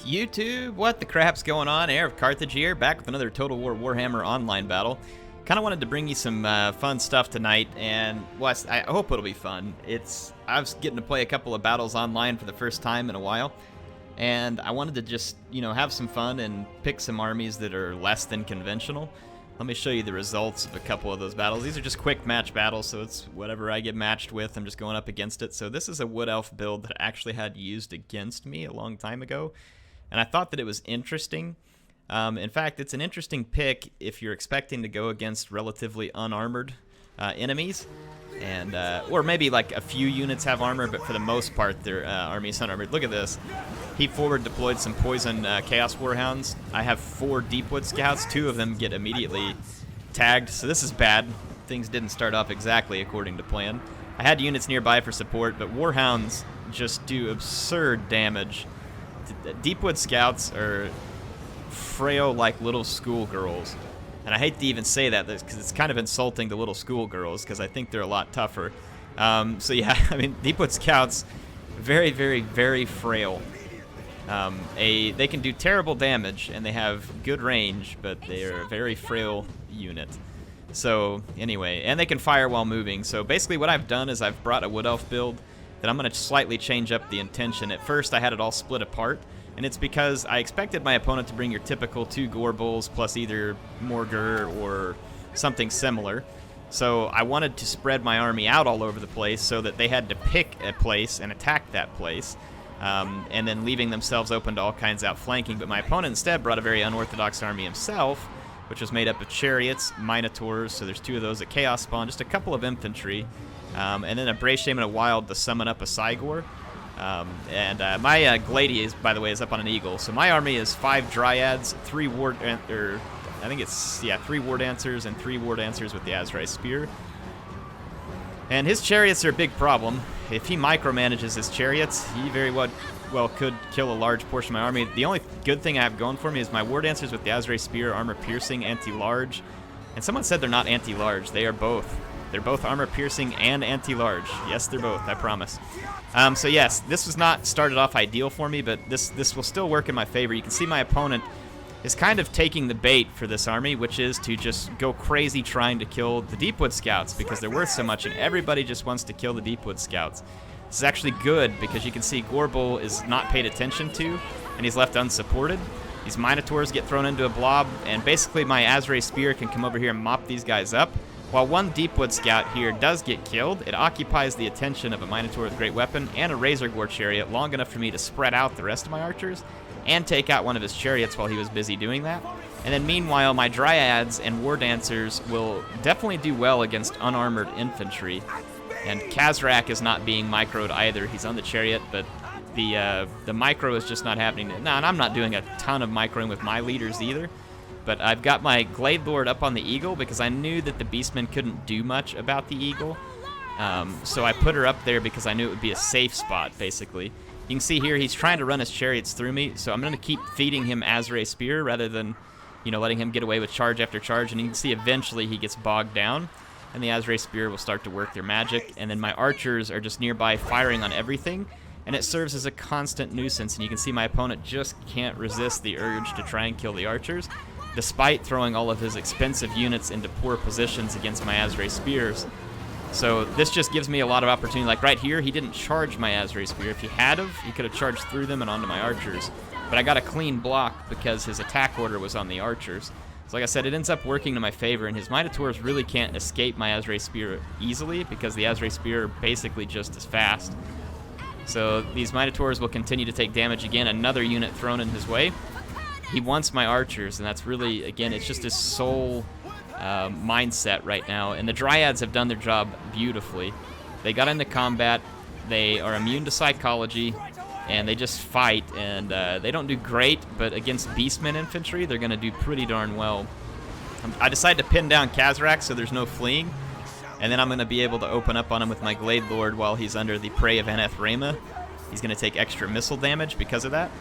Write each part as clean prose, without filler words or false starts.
YouTube, what the crap's going on? HeirofCarthage here, back with another Total War Warhammer online battle. Kind of wanted to bring you some fun stuff tonight, and well, I hope it'll be fun. I was getting to play a couple of battles online for the first time in a while, and I wanted to just, have some fun and pick some armies that are less than conventional. Let me show you the results of a couple of those battles. These are just quick match battles, so it's whatever I get matched with, I'm just going up against it. So this is a Wood Elf build that I actually had used against me a long time ago, and I thought that it was interesting. In fact, it's an interesting pick if you're expecting to go against relatively unarmored enemies, and or maybe like a few units have armor, but for the most part their army is unarmored. Look at this. He forward deployed some poison Chaos Warhounds. I have 4 Deepwood Scouts. 2 of them get immediately tagged, so this is bad. Things didn't start off exactly according to plan. I had units nearby for support, but Warhounds just do absurd damage. Deepwood Scouts are frail like little schoolgirls, and I hate to even say that because it's kind of insulting to little schoolgirls because I think they're a lot tougher. So yeah, I mean, Deepwood Scouts, very, very, very frail. They can do terrible damage and they have good range, but they are a very frail unit. So anyway, and they can fire while moving. So basically what I've done is I've brought a Wood Elf build that I'm going to slightly change up the intention. At first I had it all split apart, and it's because I expected my opponent to bring your typical 2 Gore Bulls plus either Morgur or something similar. So I wanted to spread my army out all over the place so that they had to pick a place and attack that place, and then leaving themselves open to all kinds of outflanking. But my opponent instead brought a very unorthodox army himself, which was made up of chariots, minotaurs, so there's 2 of those at Chaos Spawn, just a couple of infantry, and then a Brave Shaman of Wild to summon up a Cygor. My Gladius, by the way, is up on an eagle. So my army is 5 Dryads, 3 War Dancers, and 3 War Dancers with the Azrai Spear. And his chariots are a big problem. If he micromanages his chariots, he very well could kill a large portion of my army. The only good thing I have going for me is my War Dancers with the Azrai Spear, armor piercing, anti-large. And someone said they're not anti-large. They are both. They're both armor piercing and anti-large. Yes, they're both, I promise. So yes, this was not started off ideal for me, but this will still work in my favor. You can see my opponent is kind of taking the bait for this army, which is to just go crazy trying to kill the Deepwood Scouts because they're worth so much, and everybody just wants to kill the Deepwood Scouts. This is actually good because you can see Gorbull is not paid attention to, and he's left unsupported. These Minotaurs get thrown into a blob, and basically my Azrai Spear can come over here and mop these guys up. While one Deepwood Scout here does get killed, it occupies the attention of a Minotaur with Great Weapon and a Razor Gore Chariot long enough for me to spread out the rest of my archers and take out one of his chariots while he was busy doing that. And then meanwhile, my Dryads and War Dancers will definitely do well against unarmored infantry. And Khazrak is not being microed either. He's on the chariot, but the micro is just not happening. Now, and I'm not doing a ton of microing with my leaders either. But I've got my Glade Lord up on the Eagle because I knew that the Beastmen couldn't do much about the Eagle. So I put her up there because I knew it would be a safe spot, basically. You can see here he's trying to run his chariots through me, so I'm going to keep feeding him Azrai Spear rather than, letting him get away with charge after charge. And you can see eventually he gets bogged down, and the Azrai Spear will start to work their magic. And then my archers are just nearby firing on everything, and it serves as a constant nuisance. And you can see my opponent just can't resist the urge to try and kill the archers, despite throwing all of his expensive units into poor positions against my Azrai Spears. So this just gives me a lot of opportunity. Like right here, he didn't charge my Azrai Spear. If he had have, he could have charged through them and onto my archers. But I got a clean block because his attack order was on the archers. So like I said, it ends up working to my favor, and his Minotaurs really can't escape my Azrai Spear easily because the Azrai Spear are basically just as fast. So these Minotaurs will continue to take damage again. Another unit thrown in his way. He wants my archers, and that's really, again, it's just his sole mindset right now. And the Dryads have done their job beautifully. They got into combat, they are immune to psychology, and they just fight, and they don't do great, but against Beastmen infantry, they're going to do pretty darn well. I decided to pin down Khazrak so there's no fleeing, and then I'm going to be able to open up on him with my Glade Lord while he's under the prey of Aneth Rayma. He's going to take extra missile damage because of that.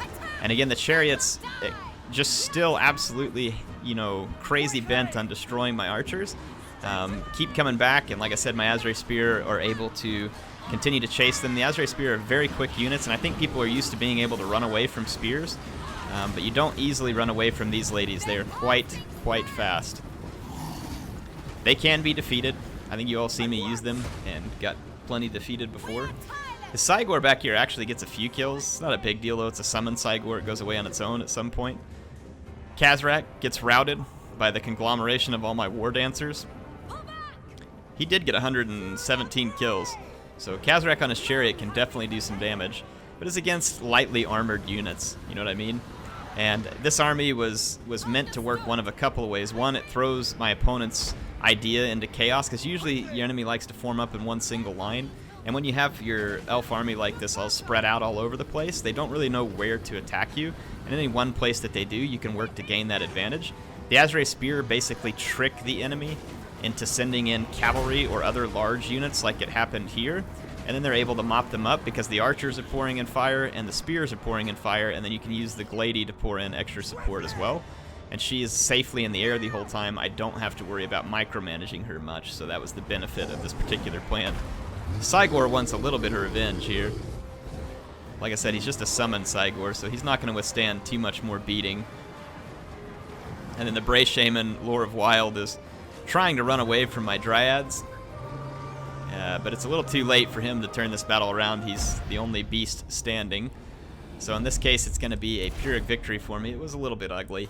And again, the chariots just still absolutely, crazy bent on destroying my archers. Keep coming back, and like I said, my Azrai Spear are able to continue to chase them. The Azrai Spear are very quick units, and I think people are used to being able to run away from spears. But you don't easily run away from these ladies. They are quite fast. They can be defeated. I think you all see me use them and got plenty defeated before. The Cygor back here actually gets a few kills. It's not a big deal though. It's a summon Cygor. It goes away on its own at some point. Kazrak gets routed by the conglomeration of all my war dancers. He did get 117 kills. So Kazrak on his chariot can definitely do some damage. But it's against lightly armored units. You know what I mean? And this army was meant to work one of a couple of ways. One, it throws my opponent's idea into chaos, because usually your enemy likes to form up in one single line. And when you have your elf army like this all spread out all over the place, they don't really know where to attack you. And any one place that they do, you can work to gain that advantage. The Azrae Spear basically trick the enemy into sending in cavalry or other large units like it happened here. And then they're able to mop them up because the archers are pouring in fire and the spears are pouring in fire, and then you can use the glady to pour in extra support as well. And she is safely in the air the whole time. I don't have to worry about micromanaging her much, so that was the benefit of this particular plan. Cygor wants a little bit of revenge here. Like I said, he's just a summoned Cygor, so he's not going to withstand too much more beating. And then the Bray Shaman, Lore of Wild, is trying to run away from my Dryads. But it's a little too late for him to turn this battle around. He's the only beast standing. So in this case, it's going to be a Pyrrhic victory for me. It was a little bit ugly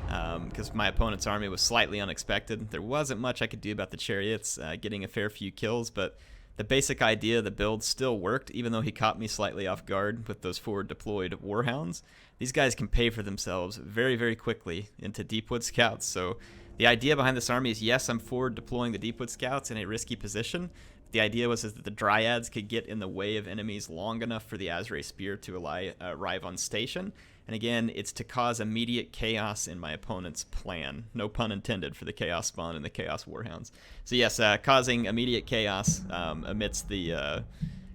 because my opponent's army was slightly unexpected. There wasn't much I could do about the chariots, getting a fair few kills, but the basic idea of the build still worked, even though he caught me slightly off guard with those forward deployed Warhounds. These guys can pay for themselves very, very quickly into Deepwood Scouts. So the idea behind this army is, yes, I'm forward deploying the Deepwood Scouts in a risky position. The idea was that the Dryads could get in the way of enemies long enough for the Azrae Spear to arrive on station. And again, it's to cause immediate chaos in my opponent's plan. No pun intended for the Chaos Spawn and the Chaos Warhounds. So yes, causing immediate chaos amidst the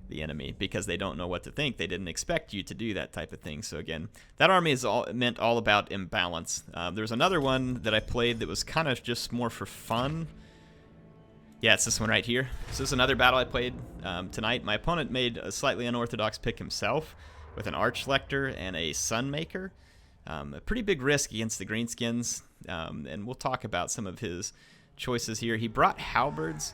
enemy because they don't know what to think. They didn't expect you to do that type of thing. So again, that army is meant all about imbalance. There's another one that I played that was kind of just more for fun. Yeah, it's this one right here. So this is another battle I played tonight. My opponent made a slightly unorthodox pick himself with an Archlector and a Sunmaker. A pretty big risk against the Greenskins, and we'll talk about some of his choices here. He brought Halberds,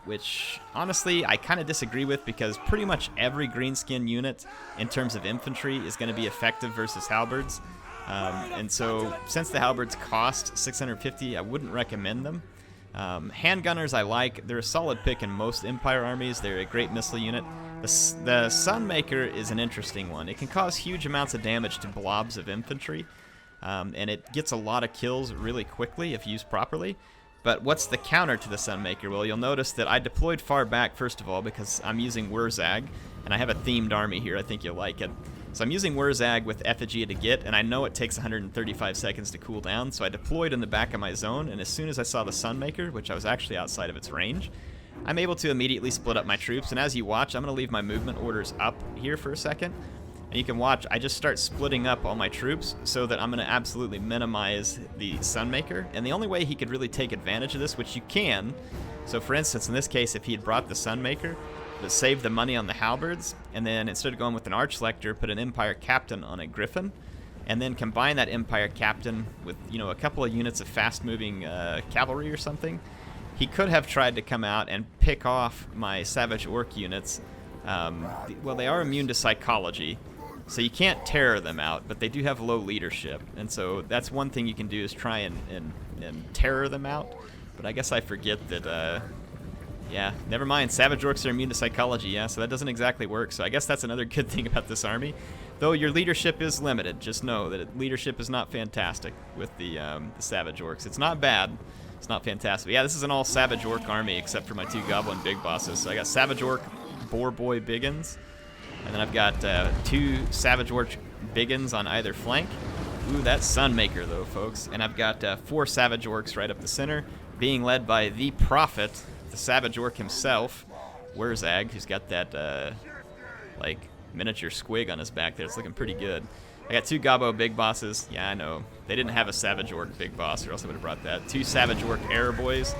which honestly I kind of disagree with because pretty much every Greenskin unit in terms of infantry is going to be effective versus Halberds. And so since the Halberds cost 650, I wouldn't recommend them. Handgunners I like. They're a solid pick in most Empire armies. They're a great missile unit. The Sunmaker is an interesting one. It can cause huge amounts of damage to blobs of infantry, and it gets a lot of kills really quickly if used properly. But what's the counter to the Sunmaker? Well, you'll notice that I deployed far back, first of all, because I'm using Wurzag, and I have a themed army here. I think you'll like it. So I'm using Wurzag with Effigy to get, and I know it takes 135 seconds to cool down, so I deployed in the back of my zone, and as soon as I saw the Sunmaker, which I was actually outside of its range, I'm able to immediately split up my troops, and as you watch, I'm going to leave my movement orders up here for a second, and you can watch, I just start splitting up all my troops so that I'm going to absolutely minimize the Sunmaker, and the only way he could really take advantage of this, which you can, so for instance, in this case, if he had brought the Sunmaker, but save the money on the Halberds, and then instead of going with an Archlector, put an Empire Captain on a Griffin, and then combine that Empire Captain with, you know, a couple of units of fast-moving cavalry or something. He could have tried to come out and pick off my Savage Orc units. Well, they are immune to psychology, so you can't terror them out, but they do have low leadership, and so that's one thing you can do is try and terror them out. But I guess I forget that. Yeah, never mind. Savage Orcs are immune to psychology, yeah, so that doesn't exactly work. So I guess that's another good thing about this army. Though your leadership is limited, just know that leadership is not fantastic with the Savage Orcs. It's not bad. It's not fantastic. But yeah, this is an all Savage Orc army except for my two Goblin Big Bosses. So I got Savage Orc Boar Boy Biggins, and then I've got two Savage Orc Biggins on either flank. Ooh, that's Sunmaker though, folks. And I've got 4 Savage Orcs right up the center, being led by the Prophet, the Savage Orc himself, Wurzag, who's got that, like, miniature squig on his back there. It's looking pretty good. I got 2 Gobbo Big Bosses. Yeah, I know. They didn't have a Savage Orc Big Boss, or else I would have brought that. 2 Savage Orc Error Boys.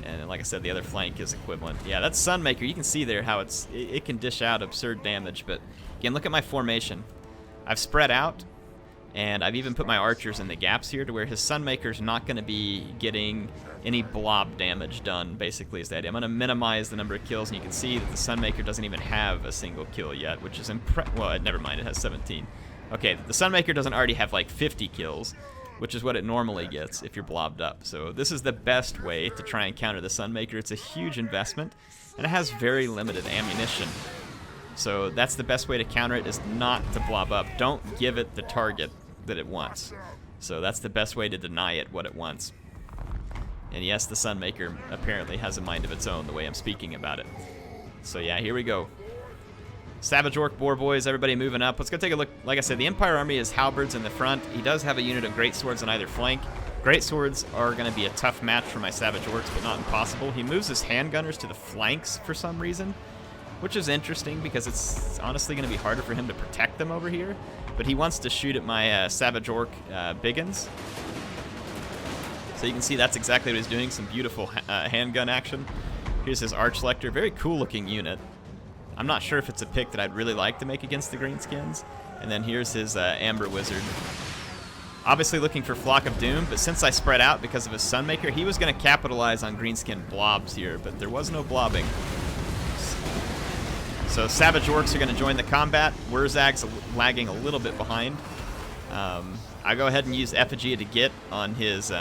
And then, like I said, the other flank is equivalent. Yeah, that's Sunmaker. You can see there how it can dish out absurd damage. But, again, look at my formation. I've spread out. And I've even put my archers in the gaps here to where his Sunmaker's not going to be getting any blob damage done, basically, is the idea. I'm going to minimize the number of kills, and you can see that the Sunmaker doesn't even have a single kill yet, which is well, never mind, it has 17. Okay, the Sunmaker doesn't already have like 50 kills, which is what it normally gets if you're blobbed up. So this is the best way to try and counter the Sunmaker. It's a huge investment, and it has very limited ammunition. So that's the best way to counter it, is not to blob up. Don't give it the target that it wants. So that's the best way to deny it what it wants. And yes, the Sunmaker apparently has a mind of its own, the way I'm speaking about it. So yeah, here we go. Savage Orc Boar Boys, everybody moving up. Let's go take a look. Like I said, the Empire Army is halberds in the front. He does have a unit of greatswords on either flank. Greatswords are going to be a tough match for my Savage Orcs, but not impossible. He moves his handgunners to the flanks for some reason, which is interesting because it's honestly going to be harder for him to protect them over here. But he wants to shoot at my Savage Orc Biggins. So you can see that's exactly what he's doing, some beautiful handgun action. Here's his Archlector, very cool looking unit. I'm not sure if it's a pick that I'd really like to make against the Greenskins. And then here's his Amber Wizard. Obviously looking for Flock of Doom, but since I spread out because of his Sunmaker, he was going to capitalize on Greenskin blobs here, but there was no blobbing. So Savage Orcs are going to join the combat. Wurzag's lagging a little bit behind. I go ahead and use Effigy to get on his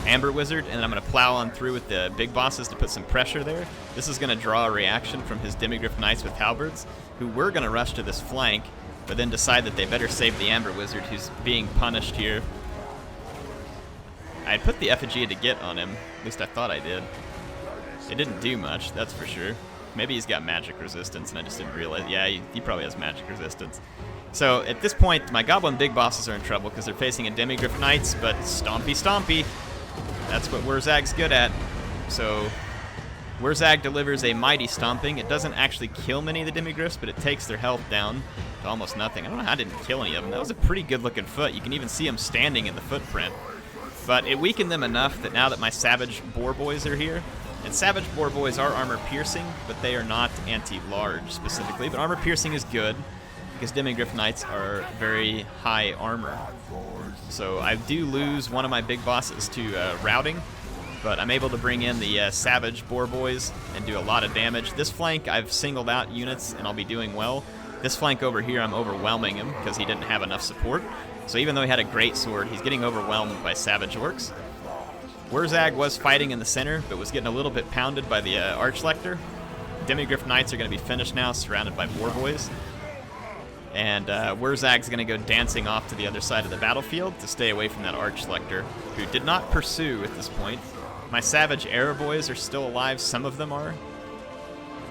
Amber Wizard, and I'm going to plow on through with the big bosses to put some pressure there. This is going to draw a reaction from his Demigryph Knights with Halberds, who were going to rush to this flank, but then decide that they better save the Amber Wizard, who's being punished here. I put the Effigy to get on him, at least I thought I did. It didn't do much, that's for sure. Maybe he's got magic resistance, and I just didn't realize. Yeah, he probably has magic resistance. So at this point, my Goblin Big Bosses are in trouble because they're facing a Demigryph Knights, but stompy stompy. That's what Wurzag's good at. So Wurzag delivers a mighty stomping. It doesn't actually kill many of the Demigryphs, but it takes their health down to almost nothing. I don't know how I didn't kill any of them. That was a pretty good looking foot. You can even see them standing in the footprint. But it weakened them enough that now that my Savage Boar Boys are here, and Savage Boar Boys are armor piercing, but they are not anti-large specifically. But armor piercing is good because Demigryph Knights are very high armor. So I do lose one of my big bosses to routing, but I'm able to bring in the Savage Boar Boys and do a lot of damage. This flank I've singled out units and I'll be doing well. This flank over here I'm overwhelming him because he didn't have enough support. So even though he had a great sword, he's getting overwhelmed by Savage Orcs. Wurzag was fighting in the center, but was getting a little bit pounded by the Archlector. Demigryph Knights are going to be finished now, surrounded by Boar Boys. And Wurzag's going to go dancing off to the other side of the battlefield to stay away from that Archlector, who did not pursue at this point. My Savage Arrow Boys are still alive, some of them are.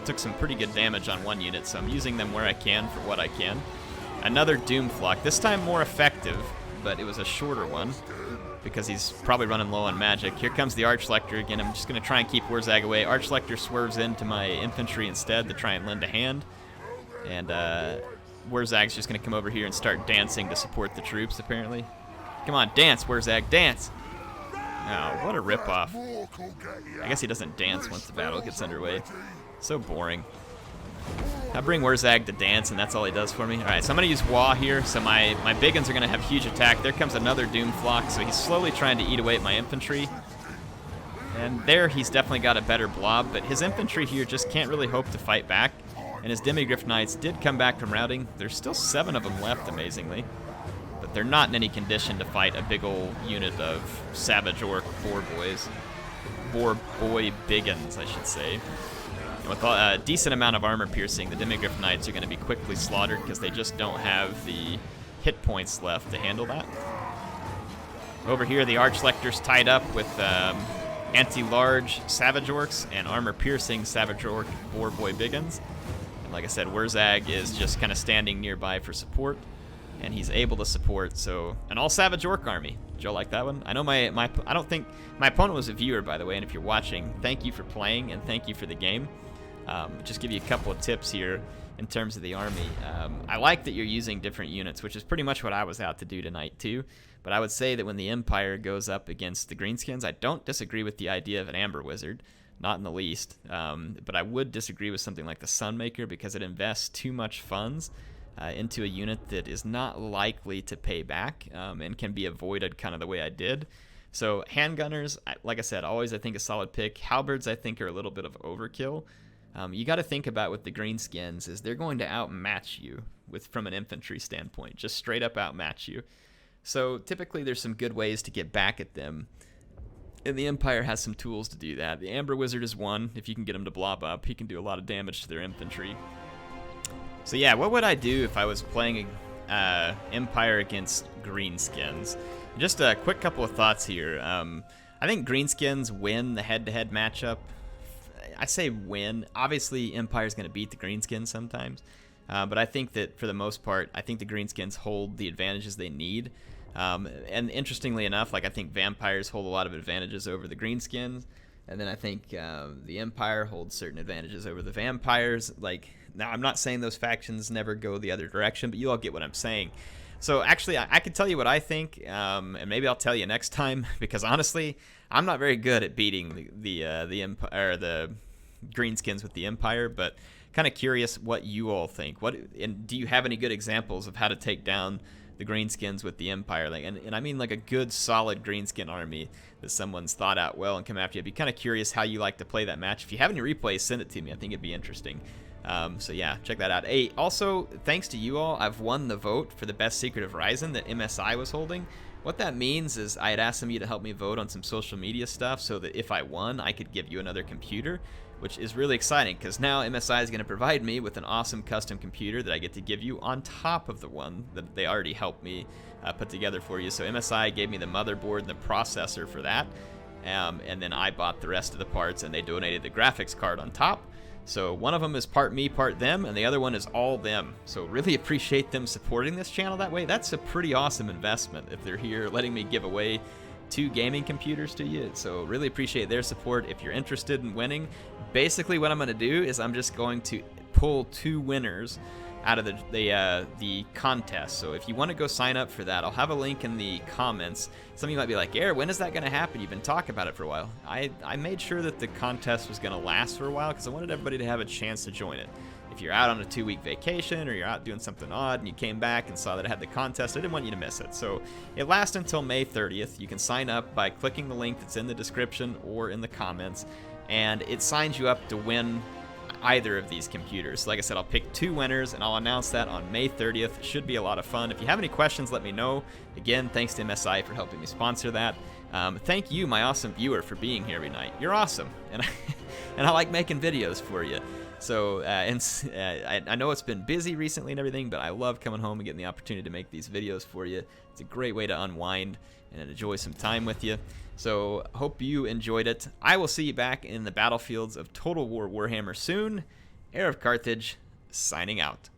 Took some pretty good damage on one unit, so I'm using them where I can for what I can. Another Doom Flock, this time more effective, but it was a shorter one because he's probably running low on magic. Here comes the Archlector again. I'm just going to try and keep Wurzag away. Archlector swerves into my infantry instead to try and lend a hand. And Wurzag's just going to come over here and start dancing to support the troops, apparently. Come on, dance, Wurzag, dance! Oh, what a ripoff. I guess he doesn't dance once the battle gets underway. So boring. I bring Wurzag to dance, and that's all he does for me. Alright, so I'm going to use Wah here, so my Biggins are going to have huge attack. There comes another Doom Flock, so he's slowly trying to eat away at my infantry. And there he's definitely got a better blob, but his infantry here just can't really hope to fight back. And his Demigryph Knights did come back from routing. There's still 7 of them left, amazingly. But they're not in any condition to fight a big old unit of Savage Orc Boar Boys. Boar Boy Biggins, I should say. And with a decent amount of armor piercing, the Demigryph Knights are going to be quickly slaughtered because they just don't have the hit points left to handle that. Over here, the Archlector's tied up with anti-large Savage Orcs and armor-piercing Savage Orc Boar Boy Biggins. And like I said, Wurzag is just kind of standing nearby for support, and he's able to support, so an all-Savage Orc army. Did y'all like that one? I know I don't think, my opponent was a viewer, by the way, and if you're watching, thank you for playing, and thank you for the game. Just give you a couple of tips here in terms of the army. I like that you're using different units, which is pretty much what I was out to do tonight, too. But I would say that when the Empire goes up against the Greenskins, I don't disagree with the idea of an Amber Wizard, not in the least. But I would disagree with something like the Sunmaker because it invests too much funds. into a unit that is not likely to pay back and can be avoided kind of the way I did. So handgunners, like I said, always I think a solid pick. Halberds I think are a little bit of overkill. You got to think about with the greenskins is they're going to outmatch you from an infantry standpoint, just straight up outmatch you. So typically there's some good ways to get back at them. And the Empire has some tools to do that. The Amber Wizard is one. If you can get him to blob up, he can do a lot of damage to their infantry. So yeah, what would I do if I was playing Empire against greenskins? Just a quick couple of thoughts here. I think greenskins win the head-to-head matchup. I say win. Obviously, Empire's going to beat the greenskins sometimes. But I think that for the most part, I think the greenskins hold the advantages they need. And interestingly enough, like I think vampires hold a lot of advantages over the greenskins. And then I think the Empire holds certain advantages over the vampires. Like, now I'm not saying those factions never go the other direction, but you all get what I'm saying. So actually, I could tell you what I think, and maybe I'll tell you next time, because honestly, I'm not very good at beating the Empire, or the greenskins with the Empire, but kind of curious what you all think. And do you have any good examples of how to take down the greenskins with the Empire? Like, and I mean like a good solid greenskin army that someone's thought out well and come after you. I'd be kind of curious how you like to play that match. If you have any replays, send it to me. I think it'd be interesting. So yeah, check that out. Hey, also, thanks to you all, I've won the vote for the best Secret of Ryzen that MSI was holding. What that means is I had asked some of you to help me vote on some social media stuff so that if I won, I could give you another computer, which is really exciting because now MSI is going to provide me with an awesome custom computer that I get to give you on top of the one that they already helped me put together for you. So MSI gave me the motherboard and the processor for that, and then I bought the rest of the parts, and they donated the graphics card on top. So one of them is part me, part them, and the other one is all them. So really appreciate them supporting this channel that way. That's a pretty awesome investment if they're here letting me give away 2 gaming computers to you. So really appreciate their support. If you're interested in winning, basically what I'm going to do is I'm just going to pull 2 winners out of the contest. So if you want to go sign up for that, I'll have a link in the comments. Some of you might be like, Air, when is that going to happen? You've been talking about it for a while. I made sure that the contest was going to last for a while because I wanted everybody to have a chance to join it. If you're out on a 2-week vacation or you're out doing something odd and you came back and saw that I had the contest, I didn't want you to miss it. So it lasts until May 30th. You can sign up by clicking the link that's in the description or in the comments, and it signs you up to win either of these computers. Like I said, I'll pick 2 winners and I'll announce that on May 30th. It should be a lot of fun. If you have any questions, let me know. Again, thanks to MSI for helping me sponsor that. Thank you, my awesome viewer, for being here every night. You're awesome, and I like making videos for you. So, I know it's been busy recently and everything, but I love coming home and getting the opportunity to make these videos for you. It's a great way to unwind and enjoy some time with you. So, hope you enjoyed it. I will see you back in the battlefields of Total War Warhammer soon. HeirofCarthage, signing out.